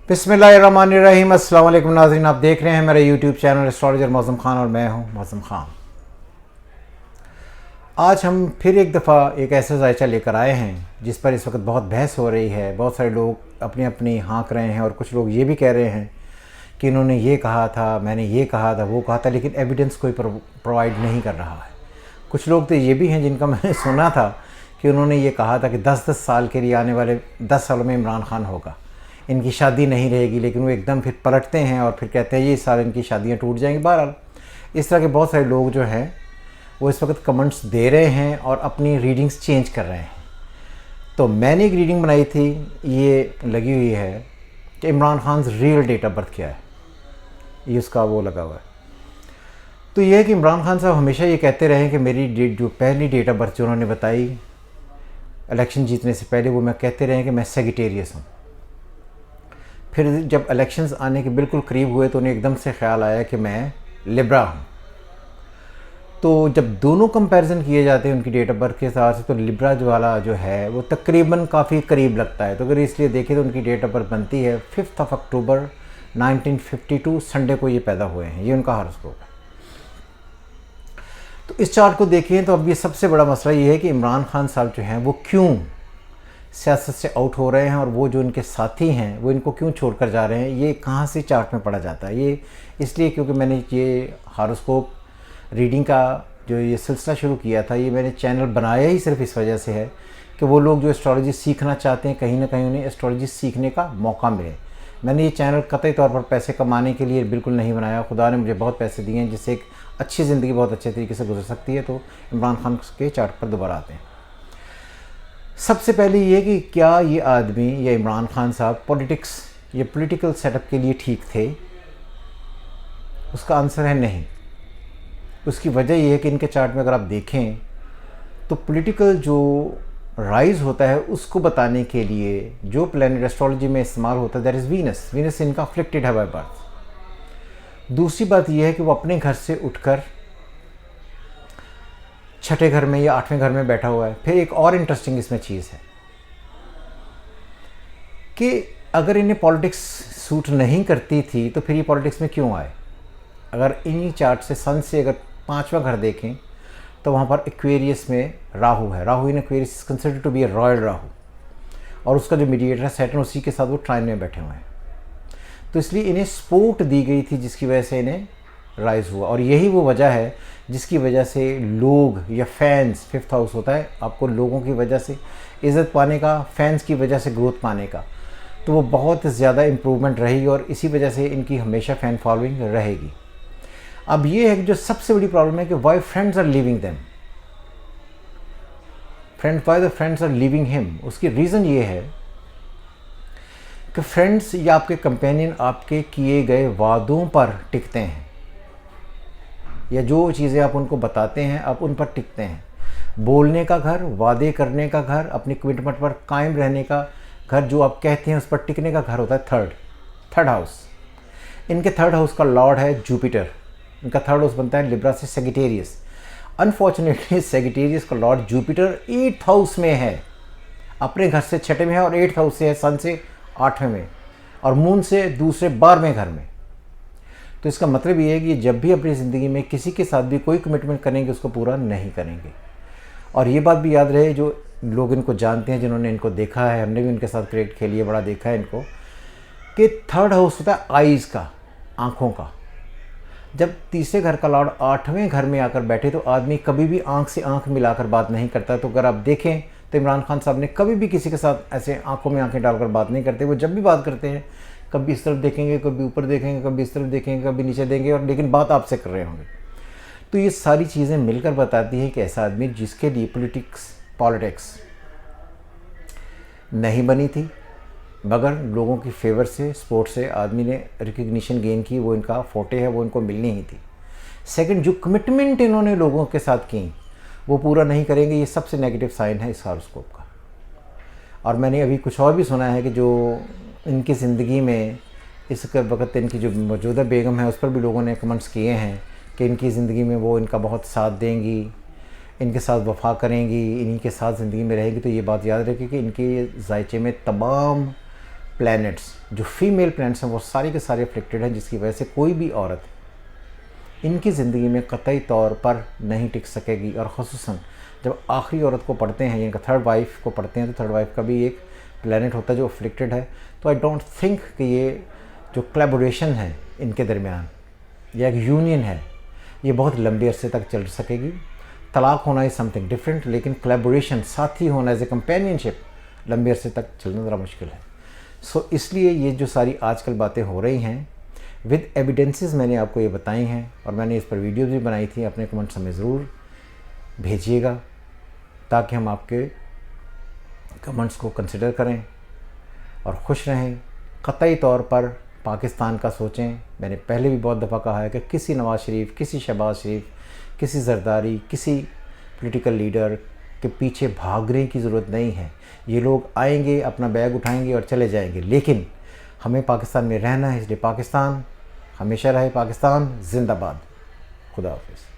बिस्मिल्लाहिर्रहमानिर्रहीम। अस्सलाम वालेकुम नाज़रीन, आप देख रहे हैं मेरा YouTube channel astrologer Mauzam Khan और मैं हूं मौज़म ख़ान। आज हम फिर एक दफ़ा एक ऐसा जायचा लेकर आए हैं जिस पर इस वक्त बहुत बहस हो रही है। बहुत सारे लोग अपनी अपनी हाँक रहे हैं और कुछ लोग ये भी कह रहे हैं कि इन्होंने ये कहा था, मैंने ये कहा था, वो कहा था, लेकिन एविडेंस कोई प्रोवाइड नहीं कर रहा है। कुछ लोग तो ये भी हैं जिनका मैंने सुना था कि उन्होंने ये कहा था कि 10-10 साल के लिए आने वाले 10 सालों में इमरान खान होगा, इनकी शादी नहीं रहेगी, लेकिन वो एकदम फिर पलटते हैं और फिर कहते हैं ये साल इनकी शादियां टूट जाएंगी। बहरहाल इस तरह के बहुत सारे लोग जो हैं वो इस वक्त कमेंट्स दे रहे हैं और अपनी रीडिंग्स चेंज कर रहे हैं। तो मैंने एक रीडिंग बनाई थी, ये लगी हुई है कि Imran Khan real date of birth क्या है, ये उसका वो लगा हुआ है। तो ये है कि इमरान खान साहब हमेशा ये कहते रहे कि मेरी डेट, जो पहली डेट ऑफ बर्थ जो उन्होंने बताई इलेक्शन जीतने से पहले, वो मैं कहते रहे कि मैं सेजिटेरियस हूँ। फिर जब इलेक्शंस आने के बिल्कुल करीब हुए तो उन्हें एकदम से ख्याल आया कि मैं लिब्रा हूँ। तो जब दोनों कंपैरिजन किए जाते हैं उनकी डेट ऑफ बर्थ के हिसाब से, तो लिब्रा जो वाला जो है वो तकरीबन काफ़ी करीब लगता है। तो अगर इसलिए देखें तो उनकी डेट ऑफ बर्थ बनती है 5 अक्टूबर 1952, संडे को ये पैदा हुए हैं, ये उनका हॉरोस्कोप है। तो इस चार्ट को देखें तो अब ये सबसे बड़ा मसला ये है कि इमरान खान साहब जो हैं वो क्यों सियासत से आउट हो रहे हैं और वो जो इनके साथी हैं वो इनको क्यों छोड़कर जा रहे हैं, ये कहाँ से चार्ट में पढ़ा जाता है। ये इसलिए क्योंकि मैंने ये हॉरोस्कोप रीडिंग का जो ये सिलसिला शुरू किया था, ये मैंने चैनल बनाया ही सिर्फ इस वजह से है कि वो लोग जो एस्ट्रोलॉजी सीखना चाहते हैं कहीं ना कहीं उन्हें एस्ट्रोलॉजी सीखने का मौका मिले। मैंने ये चैनल कतई तौर पर पैसे कमाने के लिए बिल्कुल नहीं बनाया। खुदा ने मुझे बहुत पैसे दिए हैं जिससे एक अच्छी ज़िंदगी बहुत अच्छे तरीके से गुजर सकती है। तो इमरान खान के चार्ट पर दोबारा आते हैं। सबसे पहले ये कि क्या ये आदमी या इमरान खान साहब पॉलिटिक्स या पॉलिटिकल सेटअप के लिए ठीक थे? उसका आंसर है नहीं। उसकी वजह यह है कि इनके चार्ट में अगर आप देखें तो पॉलिटिकल जो राइज होता है उसको बताने के लिए जो प्लैनेट एस्ट्रोलॉजी में इस्तेमाल होता है दैट इज़ वीनस। वीनस इनका अफ्लिक्टेड है बाय बर्थ। दूसरी बात यह है कि वो अपने घर से उठकर छठे घर में या आठवें घर में बैठा हुआ है। फिर एक और इंटरेस्टिंग इसमें चीज़ है कि अगर इन्हें पॉलिटिक्स सूट नहीं करती थी तो फिर ये पॉलिटिक्स में क्यों आए? अगर इन्हीं चार्ट से सन से अगर 5वां घर देखें तो वहाँ पर एक्वेरियस में राहु है। Rahu in Aquarius is considered to be a royal Rahu, और उसका जो मीडिएटर है सैटर्न, उसी के साथ वो ट्राइन में बैठे हुए हैं। तो इसलिए इन्हें सपोर्ट दी गई थी जिसकी वजह से इन्हें राइज हुआ, और यही वो वजह है जिसकी वजह से लोग या फैंस, 5th हाउस होता है आपको लोगों की वजह से इज़्ज़त पाने का, फैंस की वजह से ग्रोथ पाने का, तो वो बहुत ज़्यादा इम्प्रूवमेंट रहेगी और इसी वजह से इनकी हमेशा फ़ैन फॉलोइंग रहेगी। अब ये है कि जो सबसे बड़ी प्रॉब्लम है कि why friends are leaving them, why the friends are leaving him. उसकी रीज़न ये है कि फ्रेंड्स या आपके कंपेनियन आपके किए गए वादों पर टिकते हैं, या जो चीज़ें आप उनको बताते हैं आप उन पर टिकते हैं। बोलने का घर, वादे करने का घर, अपनी कमिटमेंट पर कायम रहने का घर, जो आप कहते हैं उस पर टिकने का घर होता है थर्ड हाउस। इनके थर्ड हाउस का लॉर्ड है जुपिटर। इनका थर्ड हाउस बनता है लिब्रा से सेजिटेरियस। अनफॉर्चुनेटली सेजिटेरियस का लॉर्ड जुपिटर 8th हाउस में है, अपने घर से छठे में है, और 8th हाउस से है सन से 8वें में, और मून से दूसरे 12वें घर में। तो इसका मतलब ये है कि जब भी अपनी ज़िंदगी में किसी के साथ भी कोई कमिटमेंट करेंगे उसको पूरा नहीं करेंगे। और ये बात भी याद रहे, जो लोग इनको जानते हैं, जिन्होंने इनको देखा है, हमने भी उनके साथ क्रिकेट खेली है, बड़ा देखा है इनको, कि थर्ड हाउस होता है आईज़ का, आँखों का। जब तीसरे घर का लॉर्ड 8वें घर में आकर बैठे तो आदमी कभी भी आँख से आँख मिलाकर बात नहीं करता। तो अगर आप देखें तो इमरान खान साहब ने कभी भी किसी के साथ ऐसे आँखों में आँखें डालकर बात नहीं करते। वो जब भी बात करते हैं कभी इस तरफ देखेंगे, कभी ऊपर देखेंगे, कभी इस तरफ देखेंगे, कभी नीचे देंगे, और लेकिन बात आपसे कर रहे होंगे। तो ये सारी चीज़ें मिलकर बताती हैं कि ऐसा आदमी जिसके लिए पॉलिटिक्स नहीं बनी थी, मगर लोगों की फेवर से, सपोर्ट से आदमी ने रिकग्निशन गेन की, वो इनका फोटे है, वो इनको मिलनी ही थी। सेकंड, जो कमिटमेंट इन्होंने लोगों के साथ की वो पूरा नहीं करेंगे, ये सबसे नेगेटिव साइन है इस हॉरोस्कोप का। और मैंने अभी कुछ और भी सुना है कि जो इनकी ज़िंदगी में इस वक्त इनकी जो मौजूदा बेगम है उस पर भी लोगों ने कमेंट्स किए हैं कि इनकी ज़िंदगी में वो इनका बहुत साथ देंगी, इनके साथ वफा करेंगी, इन्हीं के साथ ज़िंदगी में रहेगी। तो ये बात याद रखिए कि इनके जायचे में तमाम प्लैनेट्स, जो फीमेल प्लैनेट्स हैं वो सारे के सारे अफ्लिक्टेड हैं, जिसकी वजह से कोई भी औरत इनकी ज़िंदगी में कतई तौर पर नहीं टिक सकेगी। और ख़ुसूसन जब आखिरी औरत को पढ़ते हैं, इनका थर्ड वाइफ को पढ़ते हैं, तो थर्ड वाइफ का भी एक प्लैनेट होता है जो अफ्लिक्टेड है। तो आई डोंट थिंक कि ये जो कोलैबोरेशन है इनके दरमियान या एक यूनियन है, ये बहुत लंबे अरसे तक चल सकेगी। तलाक होना इज़ समथिंग डिफरेंट, लेकिन कोलैबोरेशन, साथी होना एज ए कंपेनियनशिप लंबे अरसे तक चलना ज़रा मुश्किल है। सो इसलिए ये जो सारी आजकल बातें हो रही हैं विद एविडेंसेस मैंने आपको ये बताई हैं, और मैंने इस पर वीडियोज़ भी बनाई थी। अपने कमेंट्स हमें ज़रूर भेजिएगा ताकि हम आपके कमेंट्स को कंसिडर करें और खुश रहें। क़तई तौर पर पाकिस्तान का सोचें। मैंने पहले भी बहुत दफ़ा कहा है कि किसी नवाज़ शरीफ, किसी शहबाज शरीफ, किसी जरदारी, किसी पॉलिटिकल लीडर के पीछे भागने की ज़रूरत नहीं है। ये लोग आएंगे, अपना बैग उठाएंगे और चले जाएंगे, लेकिन हमें पाकिस्तान में रहना है। इसलिए पाकिस्तान हमेशा रहे, पाकिस्तान जिंदाबाद। खुदा हाफिज़।